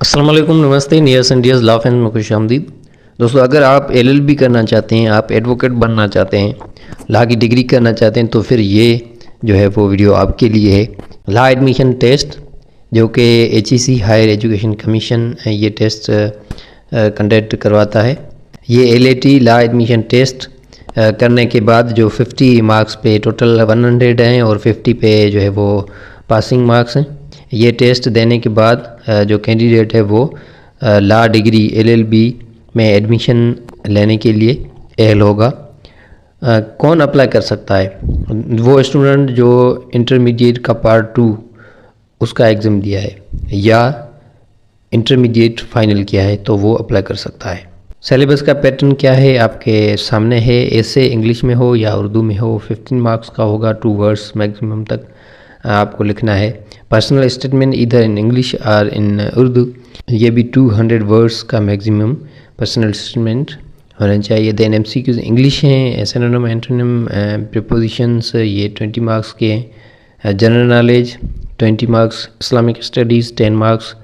अस्सलाम वालेकुम, नमस्ते। Nears and dears, laugh and में खुश आमदीद। दोस्तों, अगर आप एलएलबी करना चाहते हैं, आप एडवोकेट बनना चाहते हैं, लॉ की डिग्री करना चाहते हैं, तो फिर ये जो है वो वीडियो आपके लिए है। लॉ एडमिशन टेस्ट जो कि HEC हायर एजुकेशन कमीशन ये टेस्ट कंडक्ट करवाता है। ये LAT लॉ एडमिशन टेस्ट करने के बाद जो 50 मार्क्स पे टोटल 100 हैं और 50 पे जो है वो पासिंग मार्क्स हैं। ये टेस्ट देने के बाद जो कैंडिडेट है वो लॉ डिग्री LLB में एडमिशन लेने के लिए एहल होगा। कौन अप्लाई कर सकता है? वो स्टूडेंट जो इंटरमीडिएट का पार्ट 2 उसका एग्ज़ाम दिया है या इंटरमीडिएट फाइनल किया है तो वो अप्लाई कर सकता है। सिलेबस का पैटर्न क्या है आपके सामने है। ऐसे इंग्लिश में हो या उर्दू में हो, 15 मार्क्स का होगा, 2 वर्ड्स मैक्सिमम तक आपको लिखना है। पर्सनल स्टेटमेंट इधर इन इंग्लिश और इन उर्दू, ये भी 200 वर्ड्स का मैक्सिमम पर्सनल स्टेटमेंट होना चाहिए। देन MCQs इंग्लिश हैं, सिनोनिम एंटोनिम प्रीपोजिशंस ये 20 मार्क्स के हैं। General knowledge 20 marks, Islamic studies 10 marks,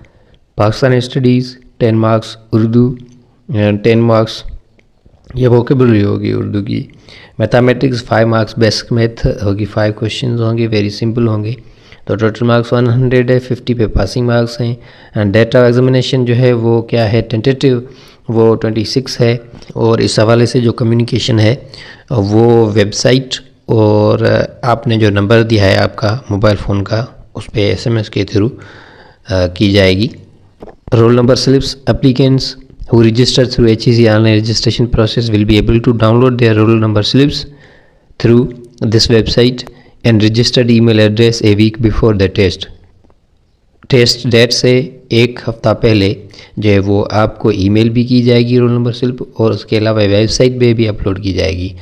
Pakistani studies 10 marks, Urdu 10 marks, ये वोकेबलरी होगी उर्दू की। मैथमेटिक्स 5 मार्क्स, बेसिक मैथ होगी, 5 क्वेश्चंस होंगे, वेरी सिंपल होंगे। तो टोटल मार्क्स 100 है, 50 पे पासिंग मार्क्स हैं। एंड डेट ऑफ एग्जामिनेशन जो है वो क्या है, टेंटेटिव वो 26 है। और इस हवाले से जो कम्युनिकेशन है वो वेबसाइट और आपने जो नंबर दिया है आपका मोबाइल फ़ोन का, उस पर SMS के थ्रू की जाएगी। Roll number slips, applicants who register through HEC online registration process will be able to download their roll number slips through this website and registered email address a week before the test. Test date से एक हफ़्ता पहले जो है वो आपको email भी की जाएगी रोल नंबर स्लिप, और उसके अलावा वेबसाइट पे भी अपलोड की जाएगी।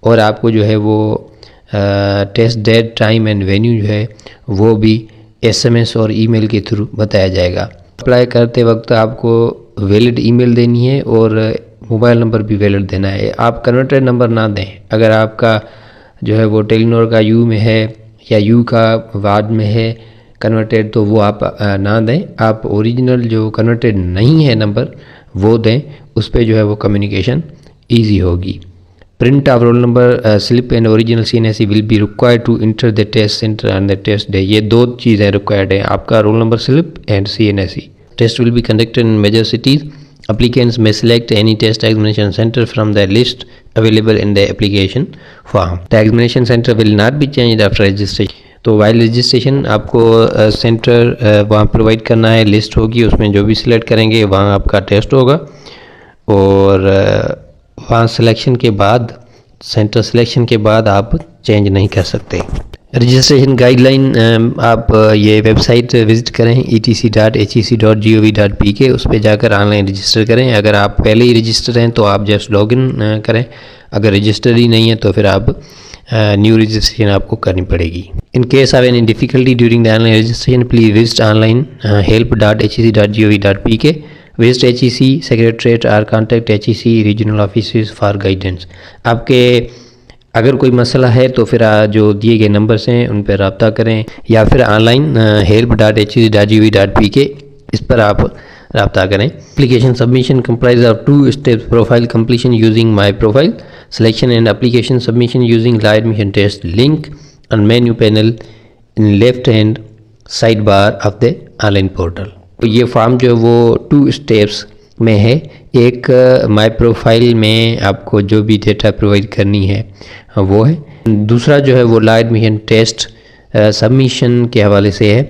और आपको जो है वो test date, time and venue जो है वो भी SMS और ईमेल के थ्रू बताया जाएगा। अप्लाई करते वक्त आपको वैलिड ईमेल देनी है और मोबाइल नंबर भी वैलिड देना है। आप कन्वर्टेड नंबर ना दें। अगर आपका जो है वो टेलीनॉर का U में है या U का वार्ड में है कन्वर्टेड, तो वो आप ना दें। आप ओरिजिनल जो कन्वर्टेड नहीं है नंबर वो दें, उस पर जो है वो कम्युनिकेशन ईजी होगी। Print of roll number slip and original CNSE will be required to enter the test centre on the test day. ये 2 चीज़ें रिक्वायर्ड है, आपका roll number slip and CNSE। Test will be conducted in major cities. Applicants may select any test examination center from the list available in the application form. The examination center will not be changed after registration. तो while registration आपको centre वहाँ provide करना है, list होगी, उसमें जो भी select करेंगे वहाँ आपका टेस्ट होगा। और वहाँ सिलेक्शन के बाद, सेंटर सिलेक्शन के बाद आप चेंज नहीं कर सकते। रजिस्ट्रेशन गाइडलाइन आप ये वेबसाइट विज़िट करें etc.hec.gov.pk, उस पर जाकर ऑनलाइन रजिस्टर करें। अगर आप पहले ही रजिस्टर हैं तो आप जस्ट लॉगिन करें। अगर रजिस्टर ही नहीं है तो फिर आप न्यू रजिस्ट्रेशन आपको करनी पड़ेगी। In case of any difficulty during the online registration please visit online help.hec.gov.pk, visit HEC secretariat और contact HEC regional office for guidance. आपके अगर कोई मसला है तो फिर जो दिए गए नंबर्स हैं उन पर रब्ता करें, या फिर ऑनलाइन help.hec.gov.pk इस पर आप रब्ता करें। Application submission comprise of 2 steps: profile completion using my profile, selection and application submission using law admission test link on menu panel in left hand side bar of the online portal. तो ये form जो है वो 2 steps में है। एक my profile में आपको जो भी डेटा प्रोवाइड करनी है वो है, दूसरा जो है वो लॉ एडमिशन टेस्ट सबमिशन के हवाले से है।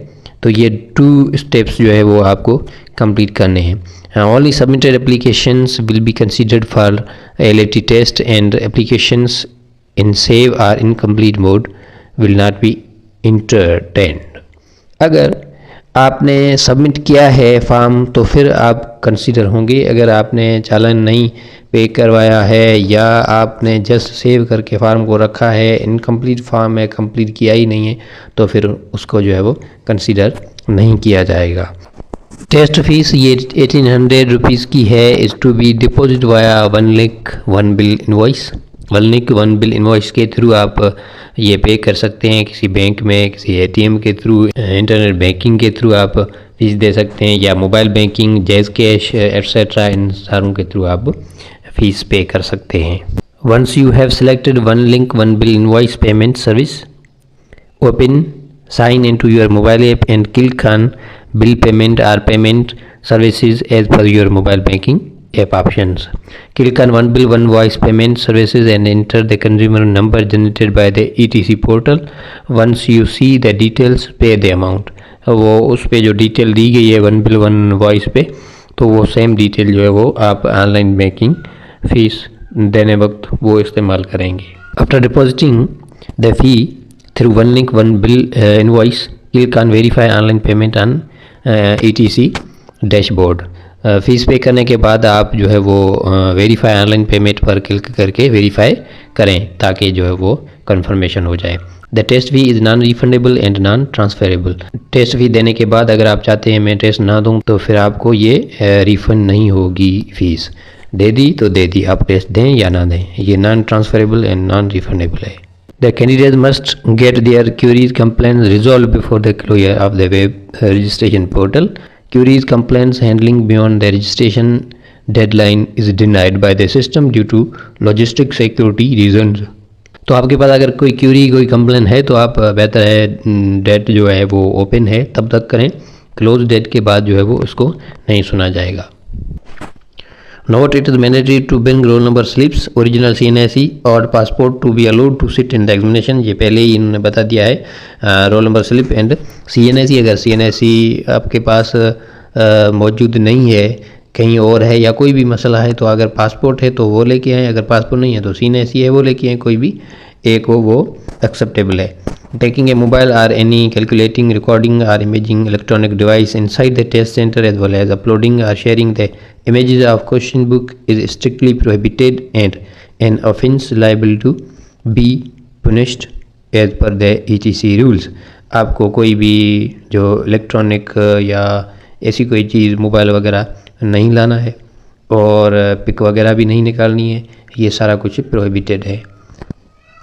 तो ये 2 स्टेप्स जो है वो आपको कंप्लीट करने हैं। Only submitted applications will be considered for LAT test and applications in save और incomplete mode will not be entertained. अगर आपने सबमिट किया है फॉर्म तो फिर आप कंसीडर होंगे। अगर आपने चालान नहीं पे करवाया है या आपने जस्ट सेव करके फार्म को रखा है, इनकम्प्लीट फॉर्म है, कंप्लीट किया ही नहीं है, तो फिर उसको जो है वो कंसीडर नहीं किया जाएगा। टेस्ट फीस ये 1800 रुपीज़ की है। Is to be deposit via 1 lakh 1 bill invoice. 1 lakh 1 bill invoice के थ्रू आप ये पे कर सकते हैं, किसी बैंक में, किसी ATM के थ्रू, इंटरनेट बैंकिंग के थ्रू आप फीस दे सकते हैं, या mobile banking, jazz cash etcetera, इन सारों के थ्रू आप फीस पे कर सकते हैं। Once you have selected one link one bill invoice payment service, open sign into your mobile app and click on bill payment or payment services as per your mobile banking app options. Click on one bill one voice payment services and enter the consumer number generated by the ETC portal. Once you see the details, pay the amount. वो उस पे जो detail दी गई है one bill one voice पे, तो वो same detail जो है वो आप ऑनलाइन बैंकिंग फीस देने वक्त वो इस्तेमाल करेंगे। After depositing the fee through one link one bill invoice, click on verify online payment on ETC dashboard. Fees pay करने के बाद आप जो है वो वेरीफाई ऑनलाइन पेमेंट पर क्लिक करके वेरीफाई करें ताकि जो है वो कंफर्मेशन हो जाए। The test fee is non refundable and non transferable. Test fee देने के बाद अगर आप चाहते हैं मैं टेस्ट ना दूं तो फिर आपको ये रिफ़ंड नहीं होगी फीस। दे दी तो दे दी, आप टेस्ट दें या ना दें, ये non transferable and non refundable है। The candidate must get their queries complaints resolved before the closure of the web registration portal. Queries complaints handling beyond the registration deadline is denied by the system due to logistic security reasons. तो आपके पास अगर कोई Curie कोई complain है तो आप बेहतर है डेट जो है वो ओपन है तब तक करें, क्लोज डेट के बाद जो है वो उसको नहीं सुना जाएगा। Note, it is mandatory to bring roll number slips, original CNSE और passport to be allowed to sit in the examination. ये पहले ही इन्होंने बता दिया है। Roll number slip and CNSE, अगर CNSE आपके पास मौजूद नहीं है, कहीं और है या कोई भी मसला है तो अगर पासपोर्ट है तो वो लेके आएँ, अगर पासपोर्ट नहीं है तो CNSE है वो लेके आएँ, कोई भी एक हो वो एक्सेप्टेबल है। Taking a mobile or any calculating, recording or imaging electronic device inside the test center as well as uploading or sharing the images of question book is strictly prohibited and an offence liable to be punished as per the ETC rules. आपको कोई भी जो electronic या ऐसी कोई चीज़ mobile वगैरह नहीं लाना है और पिक वगैरह भी नहीं निकालनी है, ये सारा कुछ प्रोहिबिटेड है।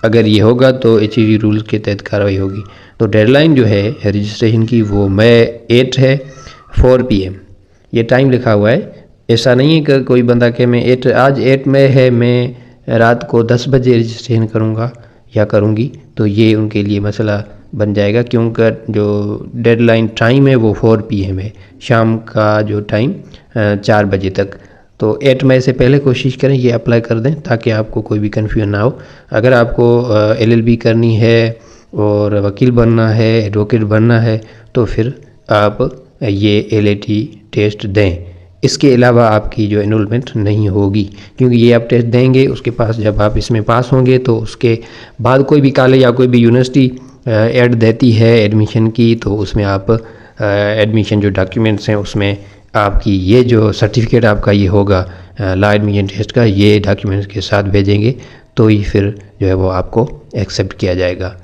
अगर ये होगा तो HEV रूल्स के तहत कार्रवाई होगी। तो डेडलाइन जो है रजिस्ट्रेशन की वो मई 8 है 4 PM, ये टाइम लिखा हुआ है। ऐसा नहीं है कि कोई बंदा के मैं आज 8 मई है मैं रात को 10 बजे रजिस्ट्रेशन करूँगा या करूँगी, तो ये उनके लिए मसला बन जाएगा क्योंकि जो डेडलाइन टाइम है वो 4 PM है, शाम का जो टाइम 4 बजे तक। तो 8 मई से पहले कोशिश करें ये अप्लाई कर दें ताकि आपको कोई भी कन्फ्यूजन ना हो। अगर आपको LLB करनी है और वकील बनना है, एडवोकेट बनना है तो फिर आप ये LAT टेस्ट दें। इसके अलावा आपकी जो एनरोलमेंट नहीं होगी क्योंकि ये आप टेस्ट देंगे, उसके पास जब आप इसमें पास होंगे तो उसके बाद कोई भी कॉलेज या कोई भी यूनिवर्सिटी ऐड देती है एडमिशन की, तो उसमें आप एडमिशन जो डॉक्यूमेंट्स हैं उसमें आपकी ये जो सर्टिफिकेट आपका ये होगा लॉ एडमिशन टेस्ट का, ये डॉक्यूमेंट्स के साथ भेजेंगे तो ही फिर जो है वो आपको एक्सेप्ट किया जाएगा।